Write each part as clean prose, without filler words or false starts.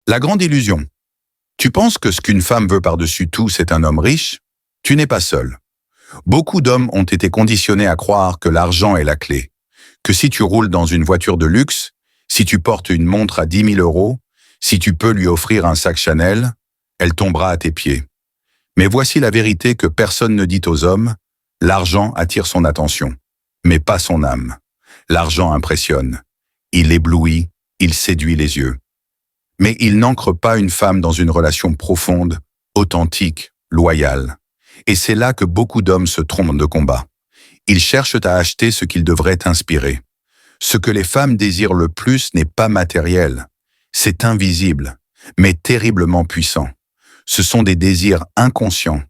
La grande illusion. Tu penses que ce qu'une femme veut par-dessus tout, c'est un homme riche? Tu n'es pas seul. Beaucoup d'hommes ont été conditionnés à croire que l'argent est la clé, que si tu roules dans une voiture de luxe, si tu portes une montre à 10 000 euros, si tu peux lui offrir un sac Chanel, elle tombera à tes pieds. Mais voici la vérité que personne ne dit aux hommes, l'argent attire son attention, mais pas son âme. L'argent impressionne, il éblouit, il séduit les yeux. Mais il n'ancre pas une femme dans une relation profonde, authentique, loyale. Et c'est là que beaucoup d'hommes se trompent de combat. Ils cherchent à acheter ce qu'ils devraient inspirer. Ce que les femmes désirent le plus n'est pas matériel. C'est invisible, mais terriblement puissant. Ce sont des désirs inconscients,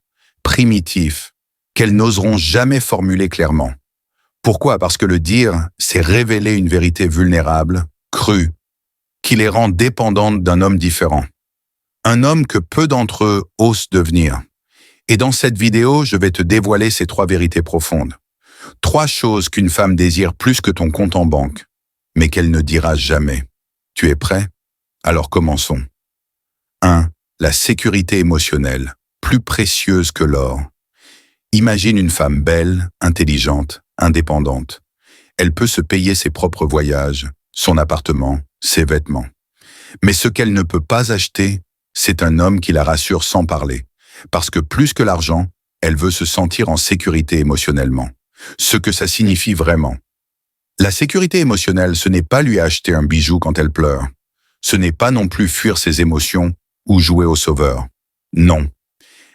primitifs, qu'elles n'oseront jamais formuler clairement. Pourquoi? Parce que le dire, c'est révéler une vérité vulnérable, crue, qui les rend dépendantes d'un homme différent. Un homme que peu d'entre eux osent devenir. Et dans cette vidéo, je vais te dévoiler ces 3 vérités profondes. 3 choses qu'une femme désire plus que ton compte en banque, mais qu'elle ne dira jamais. Tu es prêt? Alors commençons. 1. La sécurité émotionnelle, plus précieuse que l'or. Imagine une femme belle, intelligente, indépendante. Elle peut se payer ses propres voyages, son appartement, ses vêtements. Mais ce qu'elle ne peut pas acheter, c'est un homme qui la rassure sans parler. Parce que plus que l'argent, elle veut se sentir en sécurité émotionnellement. Ce que ça signifie vraiment. La sécurité émotionnelle, ce n'est pas lui acheter un bijou quand elle pleure. Ce n'est pas non plus fuir ses émotions ou jouer au sauveur. Non.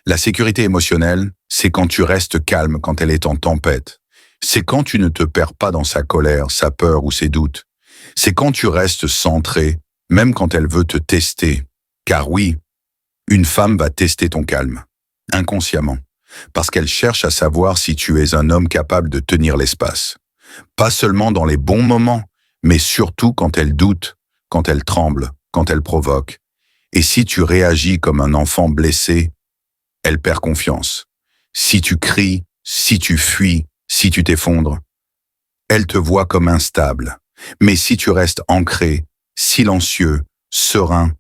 La sécurité émotionnelle, c'est quand tu restes calme quand elle est en tempête. C'est quand tu ne te perds pas dans sa colère, sa peur ou ses doutes. C'est quand tu restes centré, même quand elle veut te tester. Car oui, une femme va tester ton calme, inconsciemment, parce qu'elle cherche à savoir si tu es un homme capable de tenir l'espace. Pas seulement dans les bons moments, mais surtout quand elle doute, quand elle tremble, quand elle provoque. Et si tu réagis comme un enfant blessé, elle perd confiance. Si tu cries, si tu fuis, si tu t'effondres, elle te voit comme instable. Mais si tu restes ancré, silencieux, serein,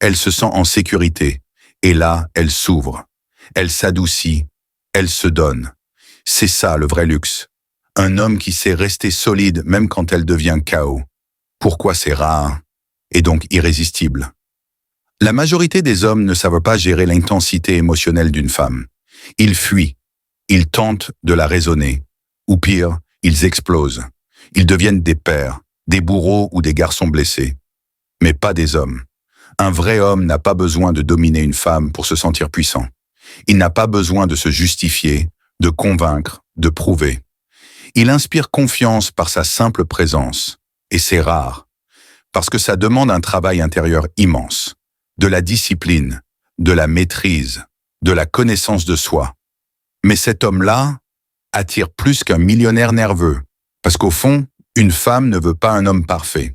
elle se sent en sécurité. Et là, elle s'ouvre. Elle s'adoucit. Elle se donne. C'est ça le vrai luxe. Un homme qui sait rester solide même quand elle devient chaos. Pourquoi c'est rare et donc irrésistible? La majorité des hommes ne savent pas gérer l'intensité émotionnelle d'une femme. Ils fuient. Ils tentent de la raisonner. Ou pire, ils explosent. Ils deviennent des pères, des bourreaux ou des garçons blessés. Mais pas des hommes. Un vrai homme n'a pas besoin de dominer une femme pour se sentir puissant. Il n'a pas besoin de se justifier, de convaincre, de prouver. Il inspire confiance par sa simple présence. Et c'est rare. Parce que ça demande un travail intérieur immense. De la discipline, de la maîtrise, de la connaissance de soi. Mais cet homme-là attire plus qu'un millionnaire nerveux. Parce qu'au fond, une femme ne veut pas un homme parfait.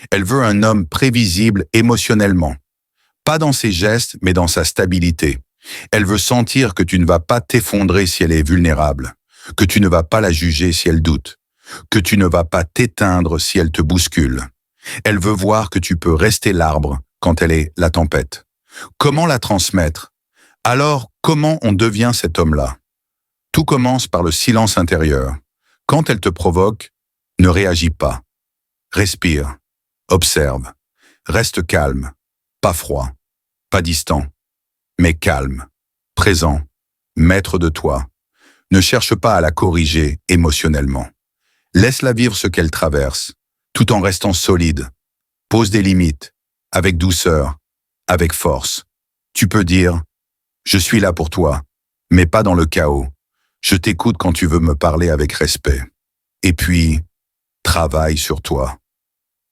Elle veut un homme prévisible émotionnellement. Pas dans ses gestes, mais dans sa stabilité. Elle veut sentir que tu ne vas pas t'effondrer si elle est vulnérable, que tu ne vas pas la juger si elle doute, que tu ne vas pas t'éteindre si elle te bouscule. Elle veut voir que tu peux rester l'arbre quand elle est la tempête. Comment la transmettre? Alors, comment on devient cet homme-là? Tout commence par le silence intérieur. Quand elle te provoque, ne réagis pas. Respire. Observe. Reste calme. Pas froid. Pas distant. Mais calme. Présent. Maître de toi. Ne cherche pas à la corriger émotionnellement. Laisse-la vivre ce qu'elle traverse, tout en restant solide. Pose des limites. Avec douceur. Avec force. Tu peux dire « Je suis là pour toi », mais pas dans le chaos. Je t'écoute quand tu veux me parler avec respect. Et puis, travaille sur toi.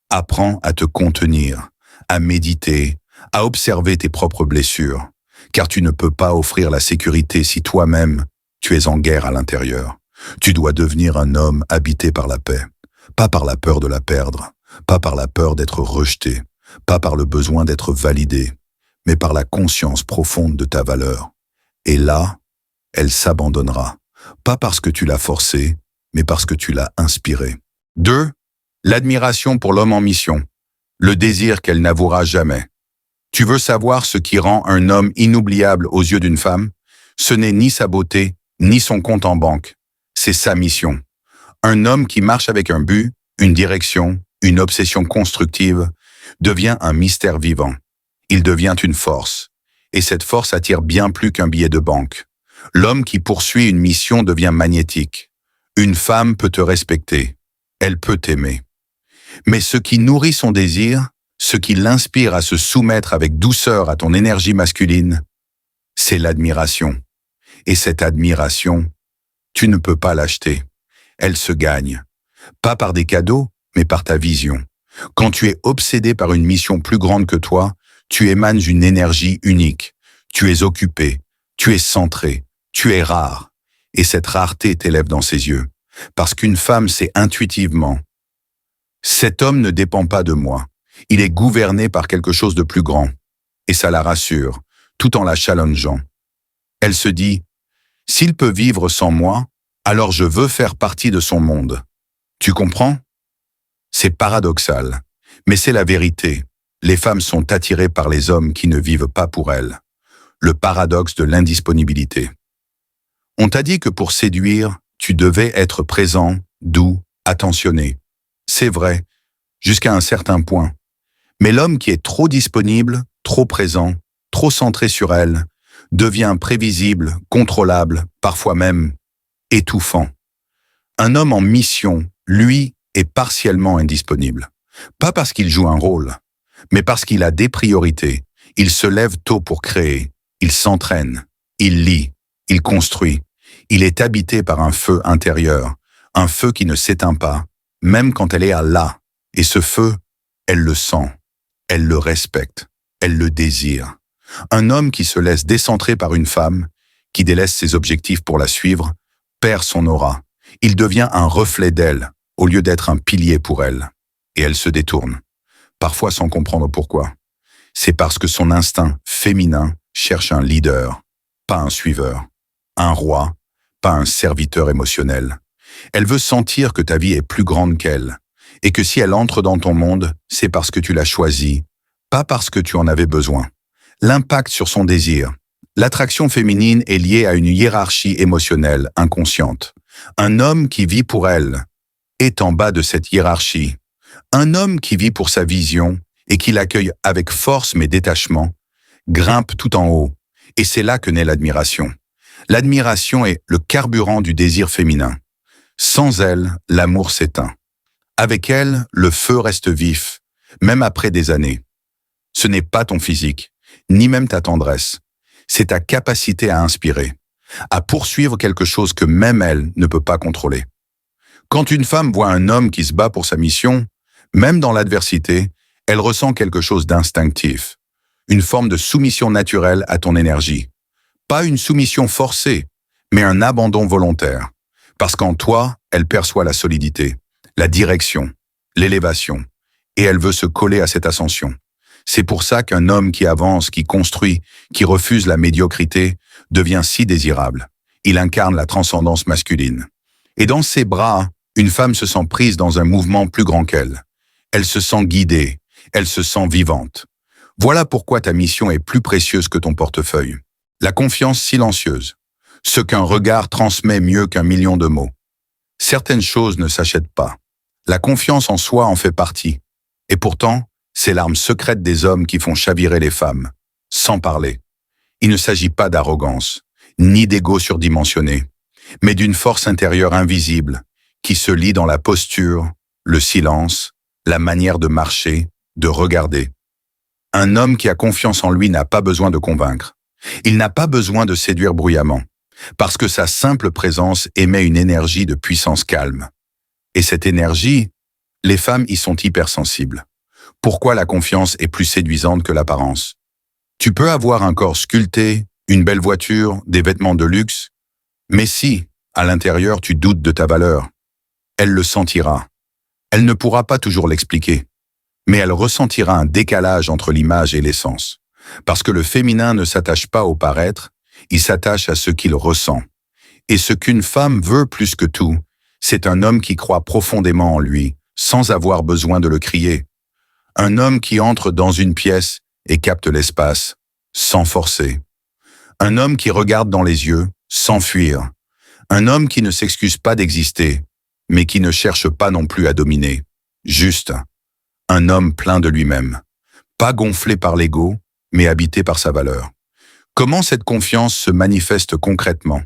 Apprends à te contenir, à méditer, à observer tes propres blessures, car tu ne peux pas offrir la sécurité si toi-même, tu es en guerre à l'intérieur. Tu dois devenir un homme habité par la paix, pas par la peur de la perdre, pas par la peur d'être rejeté, pas par le besoin d'être validé, mais par la conscience profonde de ta valeur. Et là, elle s'abandonnera, pas parce que tu l'as forcée, mais parce que tu l'as inspirée. 2. L'admiration pour l'homme en mission, le désir qu'elle n'avouera jamais. Tu veux savoir ce qui rend un homme inoubliable aux yeux d'une femme? Ce n'est ni sa beauté, ni son compte en banque. C'est sa mission. Un homme qui marche avec un but, une direction, une obsession constructive, devient un mystère vivant. Il devient une force. Et cette force attire bien plus qu'un billet de banque. L'homme qui poursuit une mission devient magnétique. Une femme peut te respecter. Elle peut t'aimer. Mais ce qui nourrit son désir, ce qui l'inspire à se soumettre avec douceur à ton énergie masculine, c'est l'admiration. Et cette admiration, tu ne peux pas l'acheter. Elle se gagne. Pas par des cadeaux, mais par ta vision. Quand tu es obsédé par une mission plus grande que toi, tu émanes une énergie unique. Tu es occupé, tu es centré, tu es rare. Et cette rareté t'élève dans ses yeux. Parce qu'une femme sait intuitivement. Cet homme ne dépend pas de moi. Il est gouverné par quelque chose de plus grand. Et ça la rassure, tout en la challengeant. Elle se dit, s'il peut vivre sans moi, alors je veux faire partie de son monde. Tu comprends? C'est paradoxal, mais c'est la vérité. Les femmes sont attirées par les hommes qui ne vivent pas pour elles. Le paradoxe de l'indisponibilité. On t'a dit que pour séduire, tu devais être présent, doux, attentionné. C'est vrai, jusqu'à un certain point. Mais l'homme qui est trop disponible, trop présent, trop centré sur elle, devient prévisible, contrôlable, parfois même étouffant. Un homme en mission, lui, est partiellement indisponible. Pas parce qu'il joue un rôle, mais parce qu'il a des priorités. Il se lève tôt pour créer, il s'entraîne, il lit, il construit. Il est habité par un feu intérieur, un feu qui ne s'éteint pas, même quand elle est à là. Et ce feu, elle le sent, elle le respecte, elle le désire. Un homme qui se laisse décentrer par une femme, qui délaisse ses objectifs pour la suivre, perd son aura. Il devient un reflet d'elle, au lieu d'être un pilier pour elle. Et elle se détourne, parfois sans comprendre pourquoi. C'est parce que son instinct féminin cherche un leader, pas un suiveur, un roi, pas un serviteur émotionnel. Elle veut sentir que ta vie est plus grande qu'elle, et que si elle entre dans ton monde, c'est parce que tu l'as choisie, pas parce que tu en avais besoin. L'impact sur son désir. L'attraction féminine est liée à une hiérarchie émotionnelle inconsciente. Un homme qui vit pour elle est en bas de cette hiérarchie. Un homme qui vit pour sa vision et qui l'accueille avec force mais détachement, grimpe tout en haut. Et c'est là que naît l'admiration. L'admiration est le carburant du désir féminin. Sans elle, l'amour s'éteint. Avec elle, le feu reste vif, même après des années. Ce n'est pas ton physique, ni même ta tendresse. C'est ta capacité à inspirer, à poursuivre quelque chose que même elle ne peut pas contrôler. Quand une femme voit un homme qui se bat pour sa mission, même dans l'adversité, elle ressent quelque chose d'instinctif, une forme de soumission naturelle à ton énergie. Pas une soumission forcée, mais un abandon volontaire. Parce qu'en toi, elle perçoit la solidité, la direction, l'élévation, et elle veut se coller à cette ascension. C'est pour ça qu'un homme qui avance, qui construit, qui refuse la médiocrité, devient si désirable. Il incarne la transcendance masculine. Et dans ses bras, une femme se sent prise dans un mouvement plus grand qu'elle. Elle se sent guidée, elle se sent vivante. Voilà pourquoi ta mission est plus précieuse que ton portefeuille. La confiance silencieuse. Ce qu'un regard transmet mieux qu'un million de mots. Certaines choses ne s'achètent pas. La confiance en soi en fait partie. Et pourtant, c'est l'arme secrète des hommes qui font chavirer les femmes, sans parler. Il ne s'agit pas d'arrogance, ni d'ego surdimensionné, mais d'une force intérieure invisible, qui se lie dans la posture, le silence, la manière de marcher, de regarder. Un homme qui a confiance en lui n'a pas besoin de convaincre. Il n'a pas besoin de séduire bruyamment, parce que sa simple présence émet une énergie de puissance calme. Et cette énergie, les femmes y sont hypersensibles. Pourquoi la confiance est plus séduisante que l'apparence? Tu peux avoir un corps sculpté, une belle voiture, des vêtements de luxe, mais si, à l'intérieur, tu doutes de ta valeur, elle le sentira. Elle ne pourra pas toujours l'expliquer, mais elle ressentira un décalage entre l'image et l'essence. Parce que le féminin ne s'attache pas au paraître, il s'attache à ce qu'il ressent. Et ce qu'une femme veut plus que tout, c'est un homme qui croit profondément en lui, sans avoir besoin de le crier. Un homme qui entre dans une pièce et capte l'espace, sans forcer. Un homme qui regarde dans les yeux, sans fuir. Un homme qui ne s'excuse pas d'exister, mais qui ne cherche pas non plus à dominer. Juste, un homme plein de lui-même. Pas gonflé par l'ego, mais habité par sa valeur. Comment cette confiance se manifeste concrètement?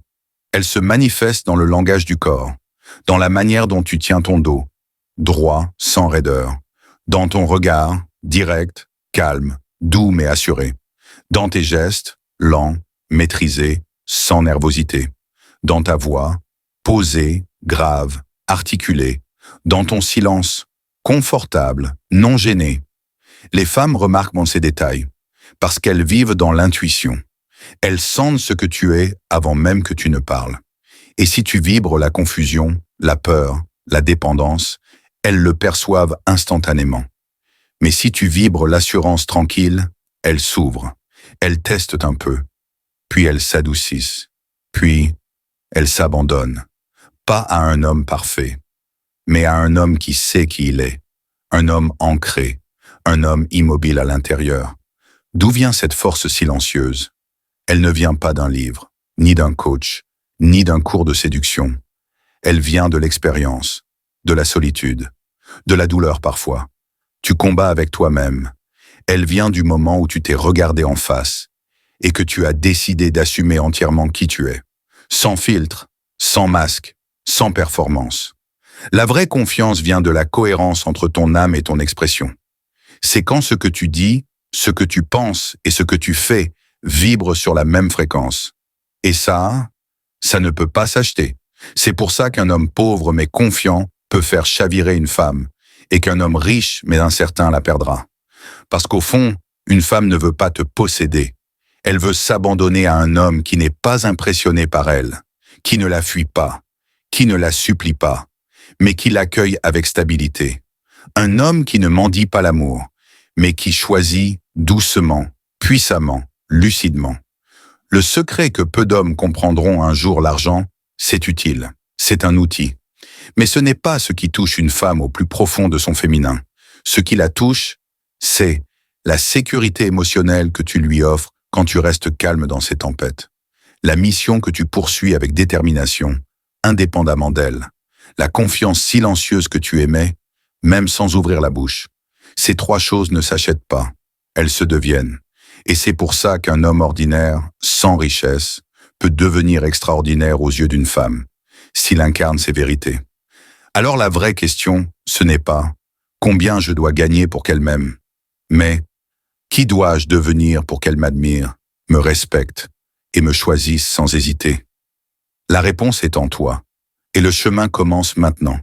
Elle se manifeste dans le langage du corps, dans la manière dont tu tiens ton dos, droit, sans raideur, dans ton regard, direct, calme, doux mais assuré, dans tes gestes, lents, maîtrisés, sans nervosité, dans ta voix, posée, grave, articulée, dans ton silence, confortable, non gêné. Les femmes remarquent ces détails, parce qu'elles vivent dans l'intuition. Elles sentent ce que tu es avant même que tu ne parles. Et si tu vibres la confusion, la peur, la dépendance, elles le perçoivent instantanément. Mais si tu vibres l'assurance tranquille, elles s'ouvrent, elles testent un peu, puis elles s'adoucissent, puis elles s'abandonnent. Pas à un homme parfait, mais à un homme qui sait qui il est, un homme ancré, un homme immobile à l'intérieur. D'où vient cette force silencieuse? Elle ne vient pas d'un livre, ni d'un coach, ni d'un cours de séduction. Elle vient de l'expérience, de la solitude, de la douleur parfois. Tu combats avec toi-même. Elle vient du moment où tu t'es regardé en face et que tu as décidé d'assumer entièrement qui tu es, sans filtre, sans masque, sans performance. La vraie confiance vient de la cohérence entre ton âme et ton expression. C'est quand ce que tu dis, ce que tu penses et ce que tu fais vibrent sur la même fréquence. Et ça ne peut pas s'acheter. C'est pour ça qu'un homme pauvre mais confiant peut faire chavirer une femme, et qu'un homme riche mais incertain la perdra. Parce qu'au fond, une femme ne veut pas te posséder. Elle veut s'abandonner à un homme qui n'est pas impressionné par elle, qui ne la fuit pas, qui ne la supplie pas, mais qui l'accueille avec stabilité. Un homme qui ne mendie pas l'amour, mais qui choisit doucement, puissamment, lucidement. Le secret que peu d'hommes comprendront un jour: l'argent, c'est utile, c'est un outil. Mais ce n'est pas ce qui touche une femme au plus profond de son féminin. Ce qui la touche, c'est la sécurité émotionnelle que tu lui offres quand tu restes calme dans ces tempêtes. La mission que tu poursuis avec détermination, indépendamment d'elle. La confiance silencieuse que tu émets, même sans ouvrir la bouche. Ces trois choses ne s'achètent pas, elles se deviennent. Et c'est pour ça qu'un homme ordinaire, sans richesse, peut devenir extraordinaire aux yeux d'une femme, s'il incarne ses vérités. Alors la vraie question, ce n'est pas « combien je dois gagner pour qu'elle m'aime ?» mais « qui dois-je devenir pour qu'elle m'admire, me respecte et me choisisse sans hésiter ?» La réponse est en toi, et le chemin commence maintenant.